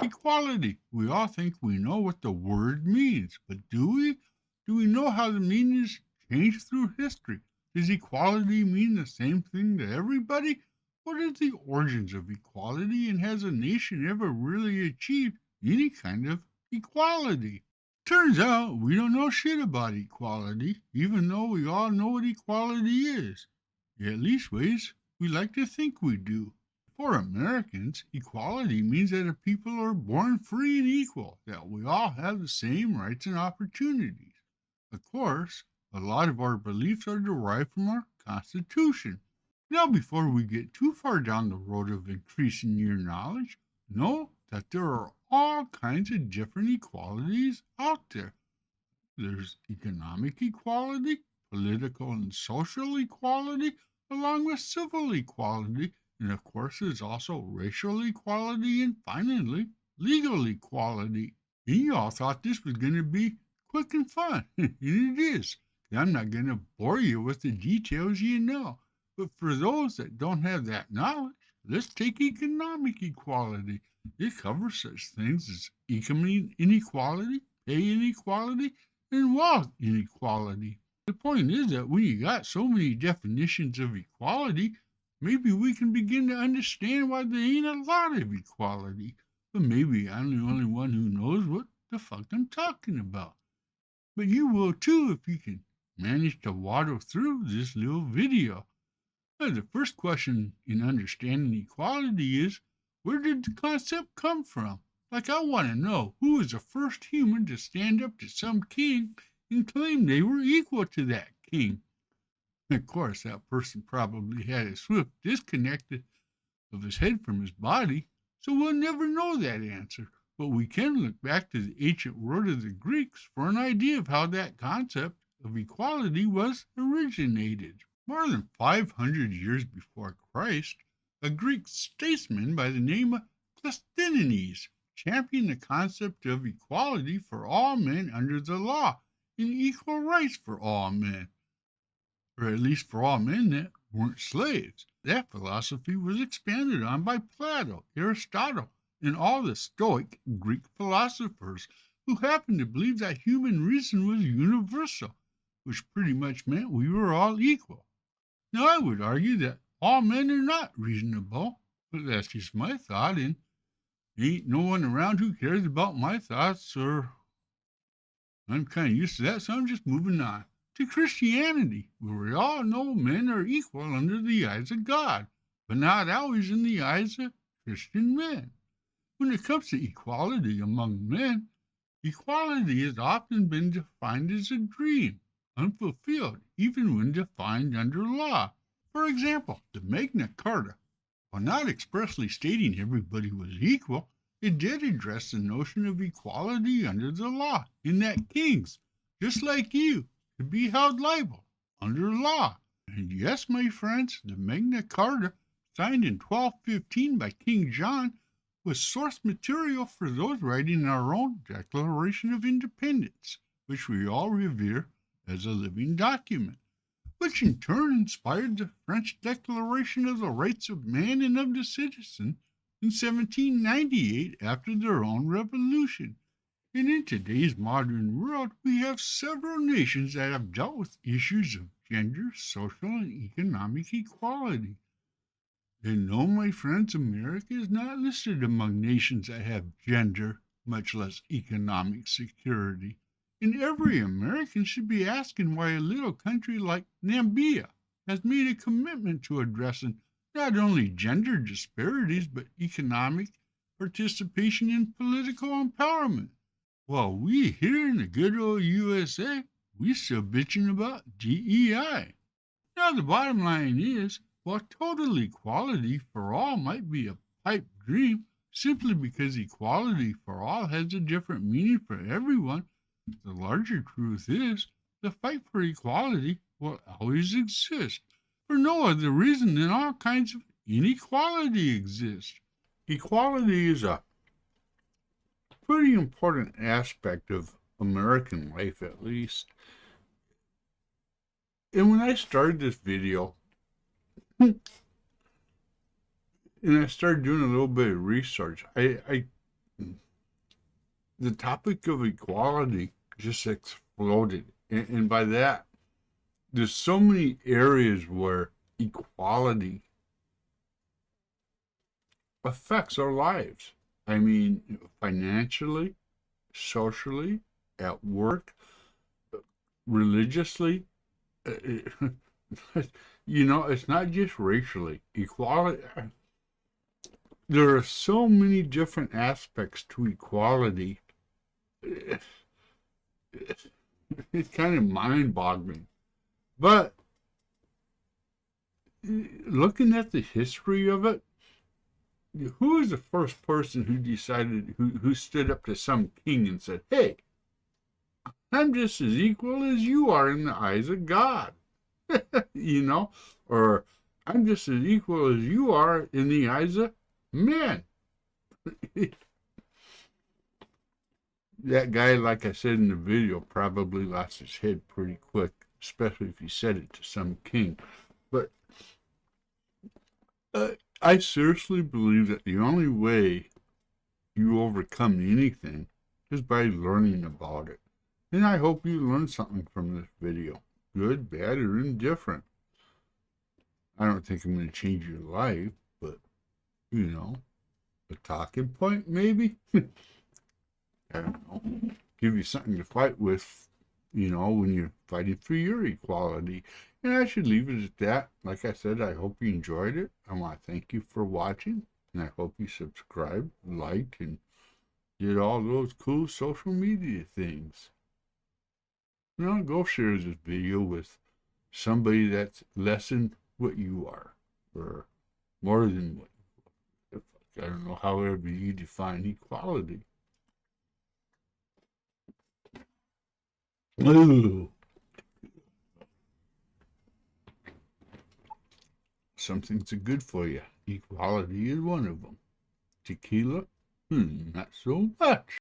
Equality. We all think we know what the word means, but do we? Do we know how the meanings change through history? Does equality mean the same thing to everybody? What are the origins of equality, and has a nation ever really achieved any kind of equality? Turns out we don't know shit about equality, even though we all know what equality is. At least ways we like to think we do. For Americans, equality means that if people are born free and equal, that we all have the same rights and opportunities. Of course, a lot of our beliefs are derived from our Constitution. Now, before we get too far down the road of increasing your knowledge, know that there are all kinds of different equalities out there. There's economic equality, political and social equality, along with civil equality, and of course, there's also racial equality and finally, legal equality. And you all thought this was going to be quick and fun, and it is. I'm not going to bore you with the details you know. But for those that don't have that knowledge, let's take economic equality. It covers such things as income inequality, pay inequality, and wealth inequality. The point is that when you got so many definitions of equality, maybe we can begin to understand why there ain't a lot of equality. But maybe I'm the only one who knows what the fuck I'm talking about. But you will too if you can manage to waddle through this little video. The first question in understanding equality is, where did the concept come from? Like, I want to know who was the first human to stand up to some king and claim they were equal to that king. Of course, that person probably had a swift disconnect of his head from his body, so we'll never know that answer. But we can look back to the ancient world of the Greeks for an idea of how that concept of equality was originated. More than 500 years before Christ, a Greek statesman by the name of Cleisthenes championed the concept of equality for all men under the law and equal rights for all men, or at least for all men that weren't slaves. That philosophy was expanded on by Plato, Aristotle, and all the Stoic Greek philosophers who happened to believe that human reason was universal, which pretty much meant we were all equal. Now, I would argue that all men are not reasonable, but that's just my thought, and ain't no one around who cares about my thoughts, or I'm kind of used to that, so I'm just moving on to Christianity, where we all know men are equal under the eyes of God, but not always in the eyes of Christian men. When it comes to equality among men, equality has often been defined as a dream, unfulfilled, even when defined under law. For example, the Magna Carta, while not expressly stating everybody was equal, it did address the notion of equality under the law, in that kings, just like you, could be held liable under law. And yes, my friends, the Magna Carta, signed in 1215 by King John, was source material for those writing our own Declaration of Independence, which we all revere as a living document, which in turn inspired the French Declaration of the Rights of Man and of the Citizen in 1798 after their own revolution. And in today's modern world, we have several nations that have dealt with issues of gender, social, and economic equality. And no, my friends, America is not listed among nations that have gender, much less economic security. And every American should be asking why a little country like Namibia has made a commitment to addressing not only gender disparities, but economic participation and political empowerment. While we here in the good old USA, we still bitching about DEI. Now the bottom line is, while total equality for all might be a pipe dream, simply because equality for all has a different meaning for everyone, the larger truth is the fight for equality will always exist, for no other reason than all kinds of inequality exists. Equality is a pretty important aspect of American life, at least. And when I started this video, and I started doing a little bit of research, I the topic of equality just exploded. And by that, there's so many areas where equality affects our lives. I mean, financially, socially, at work, religiously. It's not just racially. Equality, there are so many different aspects to equality. It's kind of mind-boggling. But looking at the history of it, who was the first person who stood up to some king and said, "Hey, I'm just as equal as you are in the eyes of God," or "I'm just as equal as you are in the eyes of men." That guy, like I said in the video, probably lost his head pretty quick, especially if he said it to some king. But I seriously believe that the only way you overcome anything is by learning about it. And I hope you learned something from this video, good, bad, or indifferent. I don't think I'm going to change your life, but, a talking point maybe? I don't know. Give you something to fight with, when you're fighting for your equality. And I should leave it at that. Like I said, I hope you enjoyed it. I want to thank you for watching. And I hope you subscribe, like, and did all those cool social media things. Go share this video with somebody that's less than what you are, or more than what you are. I don't know, however you define equality. Ooh. Some things are good for you. Equality is one of them. Tequila? Not so much.